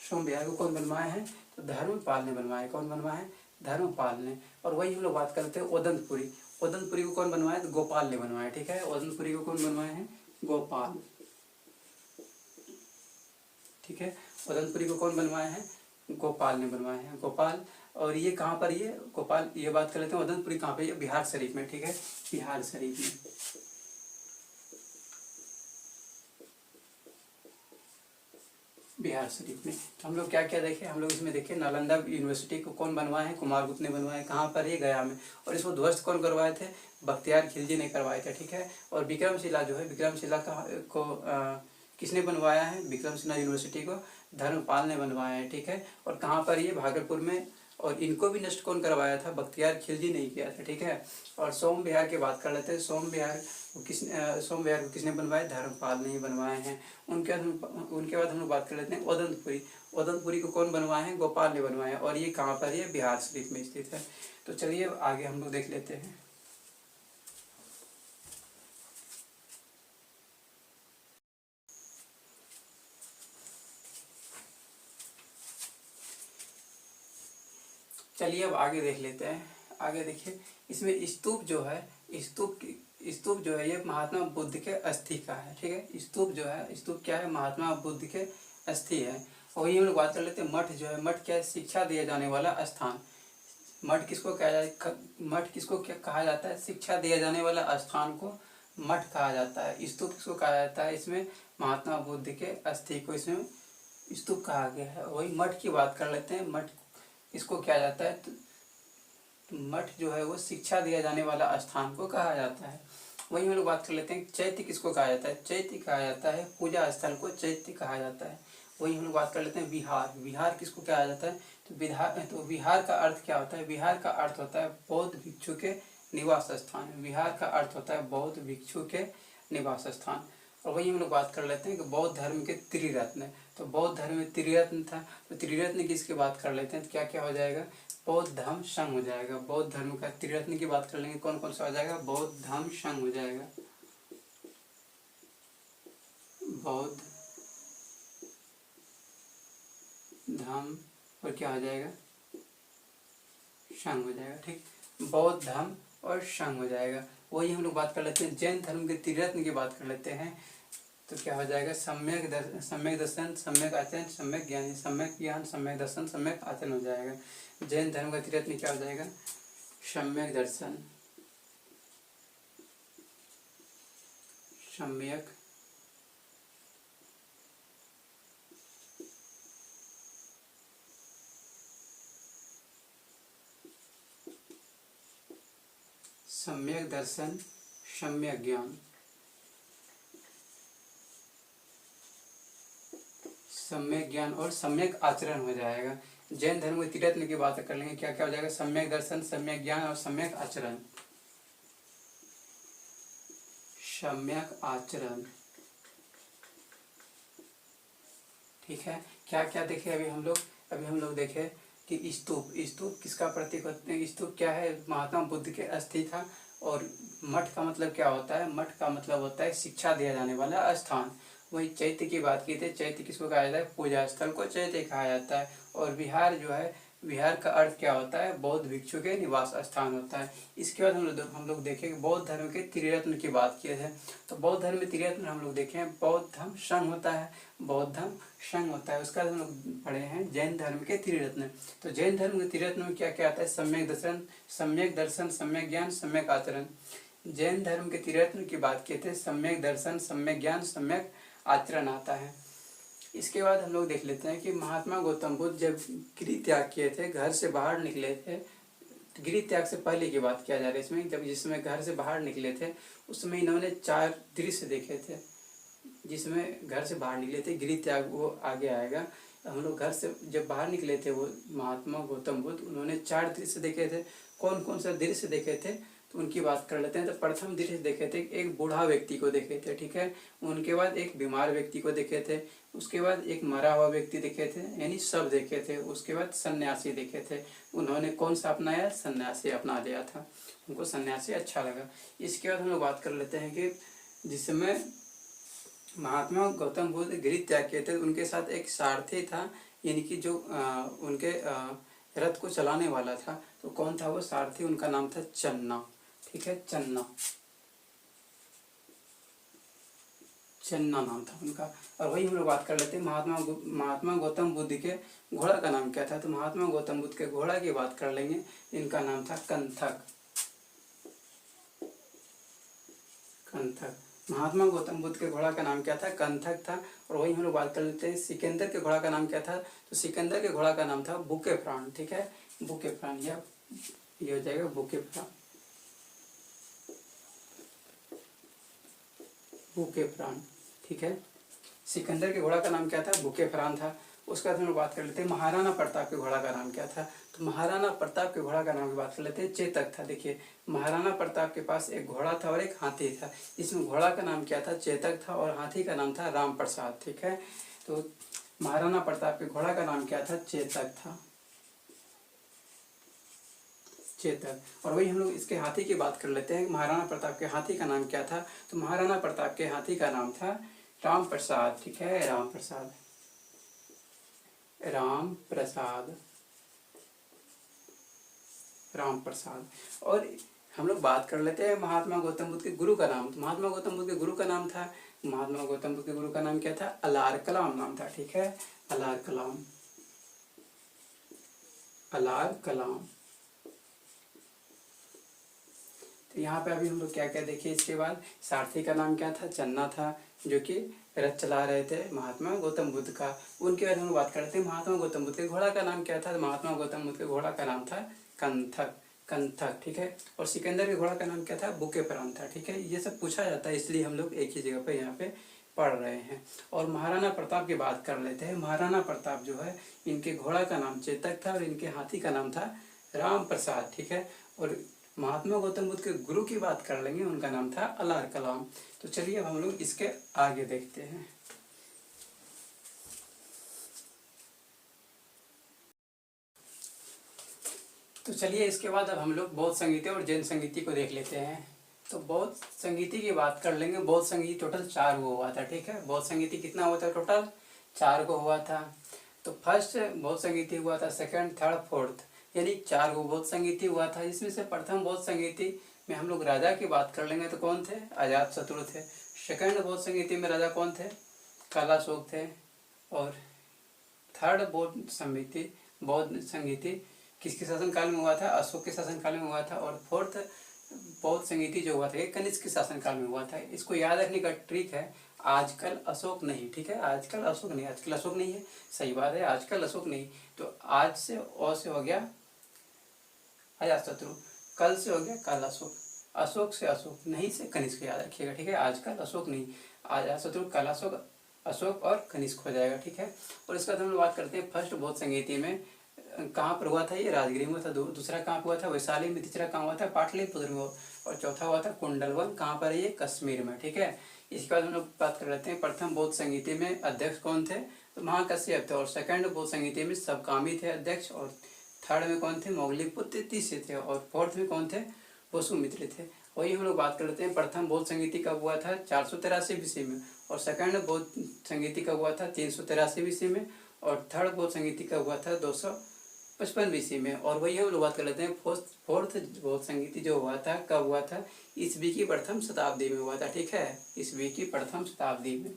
सोम विहार को कौन बनवाए हैं? तो धर्मपाल ने बनवाया। कौन बनवाए? धर्मपाल ने। और वही हम लोग बात करते हैं ओदंतपुरी। ओदंतपुरी को कौन बनवाया? तो गोपाल ने बनवाया, ठीक है। ओदंतपुरी को कौन बनवाए हैं? गोपाल, ठीक है। ओदंतपुरी को कौन बनवाए हैं? गोपाल ने बनवाए हैं, गोपाल। और ये कहाँ पर? ये गोपाल, ये बात कर लेते हैं ओदंतपुरी कहाँ पे? ये बिहार शरीफ में, ठीक है, बिहार शरीफ में, बिहार शरीफ में। तो हम लोग क्या क्या देखे? हम लोग इसमें देखे नालंदा यूनिवर्सिटी को कौन बनवाए हैं? कुमारगुप्त ने बनवाए। कहाँ पर? ये गया में। और इसको ध्वस्त कौन करवाए थे? बख्तियार खिलजी ने करवाए थे, ठीक है। और विक्रमशिला जो है, विक्रमशिला को किसने बनवाया है? विक्रमशिला यूनिवर्सिटी को धर्मपाल ने बनवाया है, ठीक है। और कहाँ पर? ये भागलपुर में। और इनको भी नष्ट कौन करवाया था? बख्तियार खिलजी ने ही किया था, ठीक है। और सोम विहार की बात कर लेते हैं। सोम विहार को किसने बनवाए? धर्मपाल ने ही बनवाए हैं। उनके बाद हम लोग बात कर लेते हैं ओदंतपुरी। ओदंतपुरी को कौन बनवाए हैं? गोपाल ने बनवाया। और ये कहाँ पर? ये बिहार शरीफ में स्थित है। तो चलिए आगे हम लोग देख लेते हैं। चलिए अब आगे देख लेते हैं। आगे देखिए, इसमें स्तूप जो है, स्तूप जो है ये महात्मा बुद्ध के अस्थि का है, ठीक है। स्तूप जो है, स्तूप क्या है? महात्मा बुद्ध के अस्थि है। वही हम लोग बात कर लेते हैं मठ जो है। मठ क्या है? शिक्षा दिया जाने वाला स्थान। मठ किसको कहा जाए? मठ किसको क्या कहा जाता है? शिक्षा दिया जाने वाला स्थान को मठ कहा जाता है। स्तूप किसको कहा जाता है? इसमें महात्मा बुद्ध के अस्थि को इसमें स्तूप कहा गया है। वही मठ की बात कर लेते हैं। मठ इसको क्या जाता है? तो मठ जो है वो शिक्षा दिया जाने वाला स्थान को कहा जाता है। वही हम लोग बात कर लेते हैं चैत्य किसको कहा जाता है? चैत्य कहा जाता है, पूजा स्थल को चैत्य कहा जाता है। वही हम लोग बात कर लेते हैं विहार। विहार किसको कहा जाता है? तो विहार का अर्थ क्या होता है? विहार का अर्थ होता है बौद्ध भिक्षु के निवास स्थान। विहार का अर्थ होता है बौद्ध भिक्षु के निवास स्थान। और वही हम लोग बात कर लेते हैं कि बौद्ध धर्म के त्रिरत्न। तो बौद्ध धर्म में त्रिरत्न था, तो त्रिरत्न किसकी बात कर लेते हैं? तो क्या क्या हो जाएगा? बौद्ध धम्म संघ हो जाएगा। बौद्ध धर्म का त्रिरत्न की बात कर लेंगे, कौन कौन सा हो जाएगा? बौद्ध धम्म संघ हो जाएगा। बौद्ध धम्म और क्या हो जाएगा? संघ हो जाएगा, ठीक। बौद्ध धम्म और संघ हो जाएगा। वही हम लोग बात कर लेते हैं जैन धर्म के त्रिरत्न की बात कर लेते हैं। तो क्या हो जाएगा? सम्यक दर्शन, सम्यक आचरण, सम्यक ज्ञान। सम्यक ज्ञान, सम्यक दर्शन, सम्यक आचरण हो जाएगा। जैन धर्म का त्रिरत्न क्या हो जाएगा? सम्यक दर्शन, सम्यक सम्यक दर्शन, सम्यक ज्ञान, सम्यक ज्ञान और सम्यक आचरण हो जाएगा। जैन धर्म के त्रिरत्न की बात कर लेंगे, क्या क्या हो जाएगा, सम्यक दर्शन, सम्यक ज्ञान और सम्यक आचरण। सम्यक आचरण, ठीक है। क्या क्या देखे अभी हम लोग देखे कि स्तूप, स्तूप किसका प्रतीक होते हैं, स्तूप क्या है, महात्मा बुद्ध के अस्थि था। और मठ का मतलब क्या होता है, मठ का मतलब होता है शिक्षा दिया जाने वाला स्थान। वही चैत्य की बात की थी, चैत्य किसको कहा जाता है, पूजा स्थल को चैत्य कहा जाता है। और विहार जो है, विहार का अर्थ क्या होता है, बौद्ध भिक्षु के निवास स्थान होता है। इसके बाद हम लोग देखें बौद्ध धर्म के त्रिरत्न की बात किए थे। तो बौद्ध धर्म में त्रिरत्न हम लोग देखें, बौद्ध धर्म संघ होता है, बौद्ध धर्म संघ होता है। उसका हम लोग पढ़े हैं जैन धर्म के त्रिरत्न। तो जैन धर्म के त्रिरत्न में क्या क्या आता है, सम्यक दर्शन, सम्यक दर्शन, सम्यक ज्ञान, सम्यक आचरण। जैन धर्म के त्रिरत्न की बात किए थे, सम्यक दर्शन, सम्यक ज्ञान, सम्यक आचरण आता है। इसके बाद हम लोग देख लेते हैं कि महात्मा गौतम बुद्ध जब गृह त्याग किए थे, घर से बाहर निकले थे, गृह त्याग से पहले की बात किया जा रहा है इसमें, जब जिसमें घर से बाहर निकले थे उस समय इन्होंने 4 दृश्य देखे थे। जिसमें घर से बाहर निकले थे, गृह त्याग वो आगे आएगा। हम लोग घर से जब बाहर निकले थे, वो महात्मा गौतम बुद्ध, उन्होंने 4 दृश्य देखे थे। कौन कौन सा दृश्य देखे थे तो उनकी बात कर लेते हैं। तो प्रथम दृश्य देखे थे, एक बूढ़ा व्यक्ति को देखे थे, ठीक है। उनके बाद एक बीमार व्यक्ति को देखे थे, उसके बाद एक मरा हुआ व्यक्ति देखे थे, यानी सब देखे थे। उसके बाद सन्यासी देखे थे, उन्होंने कौन सा अपनाया, सन्यासी अपना लिया था, उनको सन्यासी अच्छा लगा। इसके बाद हम लोग बात कर लेते हैं कि जिसमें महात्मा गौतम बुद्ध गृह त्याग किए थे, उनके साथ एक सारथी था, यानी कि जो उनके रथ को चलाने वाला था। तो कौन था वो सारथी, उनका नाम था चन्ना, ठीक है, चन्ना, चन्ना नाम था उनका। और वही हम लोग बात कर लेते हैं महात्मा गौतम बुद्ध के घोड़ा का नाम क्या था। तो महात्मा गौतम बुद्ध के घोड़ा की बात कर लेंगे, इनका नाम था कंथक, कंथक। महात्मा गौतम बुद्ध के घोड़ा का नाम क्या था, कंथक था। और वही हम लोग बात कर लेते हैं सिकंदर के घोड़ा का नाम क्या था। तो सिकंदर के घोड़ा का नाम था बुके प्राण, ठीक है, बुके प्राण, ये हो जाएगा बुके प्राण, बुके प्राण, ठीक है। सिकंदर के घोड़ा का नाम क्या था, बुके प्राण था। उसके बाद हम लोग बात कर लेते हैं महाराणा प्रताप के घोड़ा का नाम क्या था। तो महाराणा प्रताप के घोड़ा का नाम की बात कर लेते हैं, चेतक था। देखिए महाराणा प्रताप के पास एक घोड़ा था और एक हाथी था। इसमें घोड़ा का नाम क्या था, चेतक था, और हाथी का नाम था राम प्रसाद, ठीक है। तो महाराणा प्रताप के घोड़ा का नाम क्या था, चेतक था, चेतक। और वही हम लोग इसके हाथी की बात कर लेते हैं, महाराणा प्रताप के हाथी का नाम क्या था। तो महाराणा प्रताप के हाथी का नाम था राम प्रसाद, ठीक है, राम प्रसाद, राम प्रसाद, राम प्रसाद। और हम लोग बात कर लेते हैं महात्मा गौतम बुद्ध के गुरु का नाम। तो महात्मा गौतम बुद्ध के गुरु का नाम था, महात्मा गौतम बुद्ध के गुरु का नाम क्या था, अलार कलाम नाम था, ठीक है, अलार कलाम, अलार कलाम। तो यहाँ पे अभी हम लोग क्या क्या देखिए। इसके बाद सारथी का नाम क्या था, चन्ना था, जो कि रथ चला रहे थे महात्मा गौतम बुद्ध का। उनके बाद हम लोग बात करते हैं महात्मा गौतम बुद्ध के घोड़ा का नाम क्या था। महात्मा गौतम बुद्ध के घोड़ा का नाम था कंथक, कंथक, ठीक है। और सिकंदर के घोड़ा का नाम क्या था, बुके प्राण था, ठीक है। ये सब पूछा जाता है, इसलिए हम लोग एक ही जगह पे यहाँ पे पढ़ रहे हैं। और महाराणा प्रताप की बात कर लेते हैं। महाराणा प्रताप जो है, इनके घोड़ा का नाम चेतक था और इनके हाथी का नाम था राम प्रसाद, ठीक है। और महात्मा गौतम बुद्ध के गुरु की बात कर लेंगे, उनका नाम था अलार कलाम। तो चलिए अब हम लोग इसके आगे देखते हैं। तो चलिए इसके बाद अब हम लोग बौद्ध संगीति और जैन संगीति को देख लेते हैं। तो बौद्ध संगीति की बात कर लेंगे। बौद्ध संगीति टोटल 4 को हुआ था, ठीक है। बौद्ध संगीति कितना हुआ था, टोटल 4 को हुआ था। तो फर्स्ट बौद्ध संगीति हुआ था, सेकंड, थर्ड, फोर्थ, यानी 4 को बौद्ध संगीति हुआ था। इसमें से प्रथम बौद्ध संगीति में हम लोग राजा की बात कर लेंगे, तो कौन थे, अजातशत्रु थे। सेकंड बौद्ध संगीति में राजा कौन थे, कालाशोक थे। और थर्ड बौद्ध संगीति किसके शासनकाल में हुआ था, अशोक के शासनकाल में हुआ था। और फोर्थ बौद्ध संगीति जो हुआ था, कनिष्क के शासनकाल में हुआ था। इसको याद रखने का ट्रिक है, आजकल अशोक नहीं, ठीक है, आजकल अशोक नहीं, आजकल अशोक नहीं है, सही बात है, आजकल अशोक नहीं। तो आज से और से हो गया अजातशत्रु, कल से हो गया कालाशोक, अशोक से अशोक, नहीं से कनिष्क याद रखिएगा, ठीक है। आजकल अशोक नहीं, आज शत्रु कल अशोक, अशोक और कनिष्क हो जाएगा, ठीक है। और इसका हम लोग बात करते हैं फर्स्ट बौद्ध संगीति में कहाँ पर हुआ था, ये राजगिरी में था। दूसरा कहाँ पर हुआ था, वैशाली में। तीसरा कहाँ हुआ था, पाटलिपुत्र में। और चौथा हुआ था कुंडलवन, कहाँ पर है ये, कश्मीर में, ठीक है। इसके बाद हम लोग बात कर लेते हैं प्रथम बौद्ध संगीति में अध्यक्ष कौन थे, तो महाकश्यप थे। और सेकंड बौद्ध संगीति में सबकामी थे अध्यक्ष। और थर्ड में कौन थे, मौलिकपुत्र तीसरे थे। और फोर्थ में कौन थे, वसुमित्र थे। वही हम लोग बात कर लेते हैं प्रथम बौद्ध संगीति कब हुआ था, 483 BC में। और सेकंड बौद्ध संगीति कब हुआ था, 383 BC में। और थर्ड बौद्ध संगीति कब हुआ था, 255 BC में। और वही हम लोग बात कर लेते हैं फोर्थ बौद्ध संगीति जो हुआ था कब हुआ था, ईस्वी की प्रथम शताब्दी में हुआ था, ठीक है, ईस्वी की प्रथम शताब्दी में।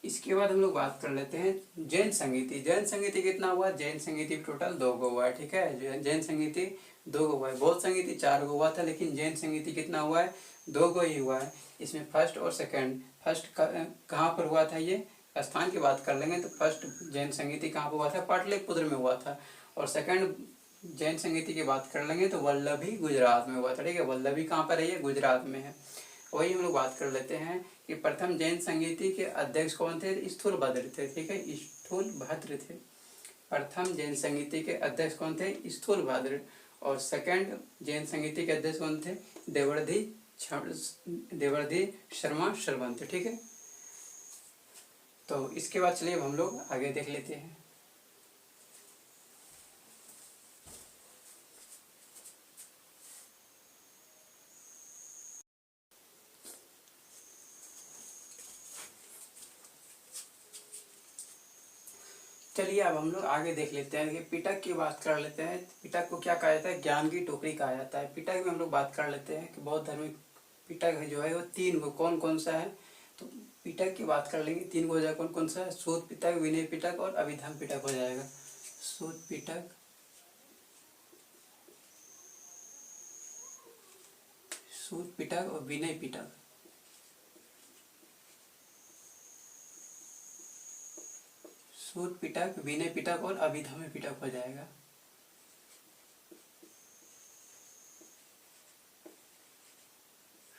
इसके बाद हम लोग बात कर लेते हैं जैन संगीति। जैन संगीति कितना हुआ, जैन संगीति टोटल 2 गो हुआ है, ठीक है। जैन संगीति 2 गो हुआ है। बौद्ध संगीति 4 गो हुआ था, लेकिन जैन संगीति कितना हुआ है, 2 गो ही हुआ है। इसमें फर्स्ट और सेकंड, फर्स्ट कहाँ पर हुआ था, ये स्थान की बात कर लेंगे तो फर्स्ट जैन संगीति कहाँ पर हुआ था, पाटलिपुत्र में हुआ था। और सेकंड जैन संगीति की बात कर लेंगे तो वल्लभी गुजरात में हुआ था, ठीक है। वल्लभी कहाँ पर है, ये गुजरात में है। वही हम लोग बात कर लेते हैं कि प्रथम जैन संगीति के अध्यक्ष कौन थे, स्थूलभद्र थे, ठीक है, स्थूलभद्र थे। प्रथम जैन संगीति के अध्यक्ष कौन थे, स्थूलभद्र। और सेकंड जैन संगीति के अध्यक्ष कौन थे, देवर्धि शर्मा शरवंत, ठीक है। तो इसके बाद चलिए अब हम लोग आगे देख लेते हैं। चलिए अब हम लोग आगे देख लेते हैं कि पिटक की बात कर लेते हैं। पिटक को क्या कहा जाता है, ज्ञान की टोकरी कहा जाता है। पिटक में हम लोग बात कर लेते हैं कि बौद्ध धर्म में पिटक जो है वो 3 गो, कौन कौन सा है, तो पिटक की बात कर लेंगे 3 गो हो जाएगा। कौन कौन सा है, सूत पिटक, विनय पिटक और अभिधम पिटक हो जाएगा। सूत पिटक, सूत पिटक और विनय पिटक। सूत पिटक, विनय पिटक और अभिधम्य पिटक हो जाएगा।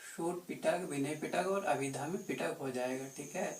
सूत पिटक, विनय पिटक और अभिधम्य पिटक हो जाएगा, ठीक है।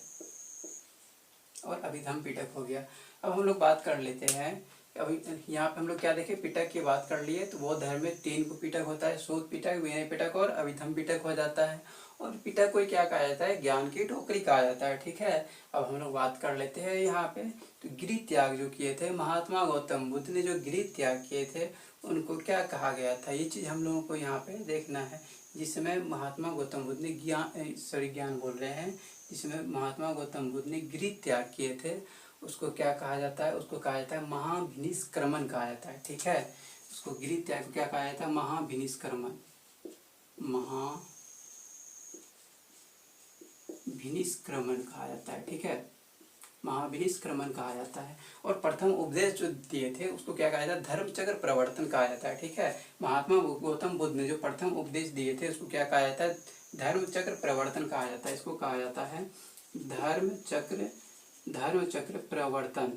और अभिधम पिटक हो गया। अब हम लोग बात कर लेते हैं, अभी यहाँ पे हम लोग क्या देखें, पिटक की बात कर लिए तो बौद्ध धर्म में 3 को पिटक होता है, सूत पिटक, विनय पिटक और अभिधम पिटक हो जाता है। और पिटक को क्या कहा जाता है, ज्ञान की टोकरी कहा जाता है, ठीक है। अब हम लोग बात कर लेते हैं यहाँ पे, तो गृह त्याग जो किए थे महात्मा गौतम बुद्ध ने, जो गृह त्याग किए थे उनको क्या कहा गया था, ये चीज हम लोगों को यहाँ पे देखना है। जिसमें महात्मा गौतम बुद्ध ने ज्ञान बोल रहे हैं, जिसमें महात्मा गौतम बुद्ध ने गृह त्याग किए थे उसको क्या कहा जाता है, उसको कहा जाता है महाभिनिष्क्रमण कहा जाता है, ठीक है। उसको गृह त्याग को क्या कहा जाता है, महाभिनिष्क्रमण, महाभिनिष्क्रमण कहा जाता है, ठीक है, महाभिनिष्क्रमण कहा जाता है। और प्रथम उपदेश जो दिए थे उसको क्या कहा जाता है, धर्मचक्र प्रवर्तन कहा जाता है, ठीक है। महात्मा गौतम बुद्ध ने जो प्रथम उपदेश दिए थे उसको क्या कहा जाता है, धर्मचक्र प्रवर्तन कहा जाता है। इसको कहा जाता है धर्मचक्र प्रवर्तन,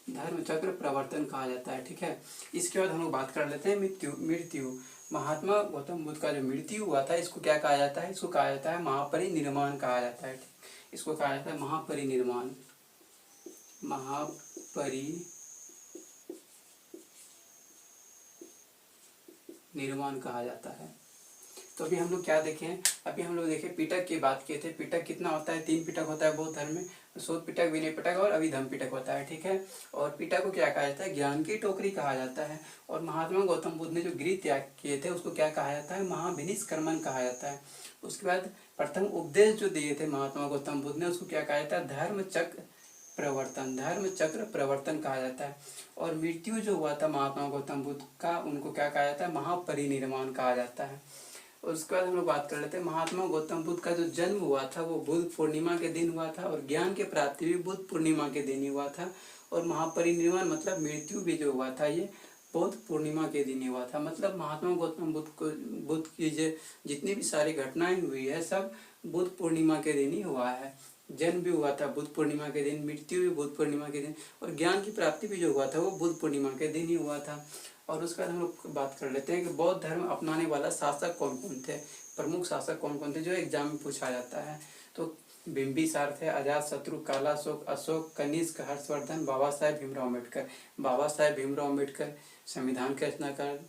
धर्मचक्र प्रवर्तन कहा जाता है, ठीक है। इसके बाद हम लोग बात कर लेते हैं मृत्यु। महात्मा गौतम बुद्ध का जो मृत्यु हुआ था इसको क्या कहा जाता है, इसको कहा जाता है महापरिनिर्वाण कहा जाता है। इसको कहा जाता है महापरिनिर्वाण, महापरिनिर्वाण कहा जाता है। तो अभी हम लोग क्या देखें, अभी हम लोग देखें पिटक की बात किए थे। पिटक कितना होता है, 3 पिटक होता है बौद्ध धर्म में, सूत पिटक, विनय पिटक और अभिधम पिटक होता है, ठीक है। और पिटक को क्या कहा जाता है, ज्ञान की टोकरी कहा जाता है। और महात्मा गौतम बुद्ध ने जो गृह त्याग किए थे उसको क्या कहा जाता है, महाभिनिष्क्रमण कहा जाता है। उसके बाद प्रथम उपदेश जो दिए थे महात्मा गौतम बुद्ध ने उसको क्या कहा जाता है, धर्मचक्र प्रवर्तन कहा जाता है। और मृत्यु जो हुआ था महात्मा गौतम बुद्ध का उनको क्या कहा जाता है, महापरिनिर्वाण कहा जाता है। उसके बाद हम लोग बात कर लेते हैं महात्मा गौतम बुद्ध का जो जन्म हुआ था वो बुद्ध पूर्णिमा के दिन हुआ था। और ज्ञान की प्राप्ति भी बुद्ध पूर्णिमा के दिन ही हुआ था। और महापरिनिर्वाण मतलब मृत्यु भी जो हुआ था ये बुद्ध पूर्णिमा के दिन ही हुआ था। मतलब महात्मा गौतम बुद्ध की जितनी भी सारी घटनाएं हुई है सब बुद्ध पूर्णिमा के दिन ही हुआ है। जन्म भी हुआ था बुद्ध पूर्णिमा के दिन, मृत्यु भी बुद्ध पूर्णिमा के दिन, और ज्ञान की प्राप्ति भी जो हुआ था वो बुद्ध पूर्णिमा के दिन ही हुआ था। और उसके बाद हम लोग बात कर लेते हैं कि बौद्ध धर्म अपनाने वाला शासक कौन कौन थे, प्रमुख शासक कौन कौन थे जो एग्जाम में पूछा जाता है। तो बिंबिसार थे, अजातशत्रु, कालाशोक, अशोक, कनिष्क, हर्षवर्धन, बाबा साहेब भीमराव अम्बेडकर। बाबा साहेब भीमराव अम्बेडकर संविधान के रचनाकार,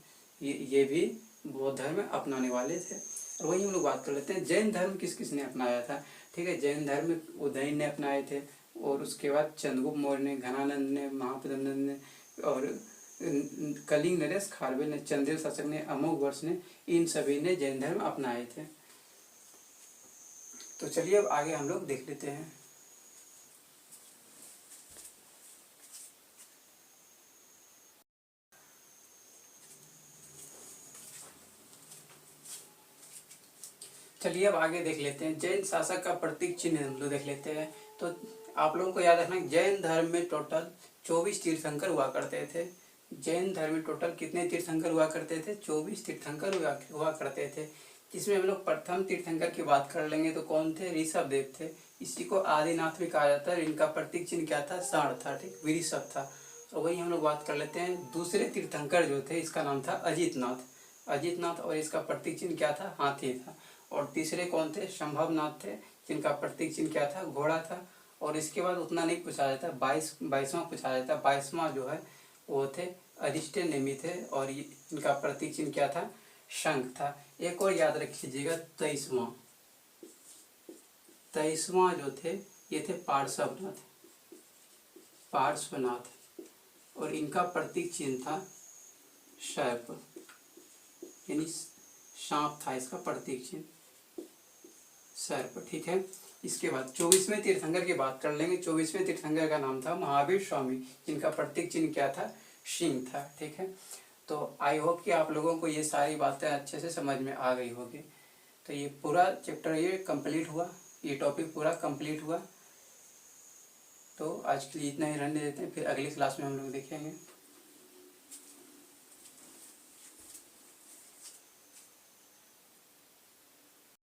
ये भी बौद्ध धर्म अपनाने वाले थे। और वही हम लोग बात कर लेते हैं जैन धर्म किस किस ने अपनाया था। ठीक है, जैन धर्म उदयन ने अपनाए थे, और उसके बाद चंद्रगुप्त मौर्य ने, घनानंद ने, महापद्मनंद ने, और कलिंग नरेश, खारवेल ने, चंदेल शासक ने, अमोघ वर्ष ने, इन सभी ने जैन धर्म अपनाए थे। तो चलिए अब आगे हम लोग देख लेते हैं। चलिए अब आगे देख लेते हैं जैन शासक का प्रतीक चिन्ह हम लोग देख लेते हैं। तो आप लोगों को याद रखना जैन धर्म में टोटल 24 तीर्थंकर हुआ करते थे। जैन धर्म में टोटल कितने तीर्थंकर हुआ करते थे? 24 तीर्थंकर हुआ करते थे। जिसमें हम लोग प्रथम तीर्थंकर की बात कर लेंगे तो कौन थे? ऋषभ देव थे। इसी को आदिनाथ भी कहा जाता है। इनका प्रतीक चिन्ह क्या था? सांड था। ठीक, ऋषभ था। और वही हम लोग बात कर लेते हैं दूसरे तीर्थंकर जो थे, इसका नाम था अजितनाथ, और इसका प्रतीक चिन्ह क्या था? हाथी था। और तीसरे कौन थे? संभवनाथ थे, जिनका प्रतीक चिन्ह क्या था? घोड़ा था। और इसके बाद उतना नहीं पूछा जाता, 22वां पूछा जाता। 22वां जो है वो थे अरिष्टे नेमी थे, और इनका प्रतीक चिन्ह क्या था? शंख था। एक और याद रख लीजिएगा, 23वां जो थे ये थे पार्श्वनाथ, और इनका प्रतीक चिन्ह था सर्प, यानी सांप था इसका प्रतीक चिन्ह, सर्प। ठीक है, इसके बाद 24वें तीर्थंकर की बात कर लेंगे। 24वें तीर्थंकर का नाम था महावीर स्वामी, जिनका प्रतीक चिन्ह क्या था? सिंह था। ठीक है, तो आई होप कि आप लोगों को ये सारी बातें अच्छे से समझ में आ गई होगी। तो ये पूरा चैप्टर ये कंप्लीट हुआ, ये टॉपिक पूरा कंप्लीट हुआ। तो आज के लिए इतना ही रहने देते हैं, फिर अगली क्लास में हम लोग देखेंगे।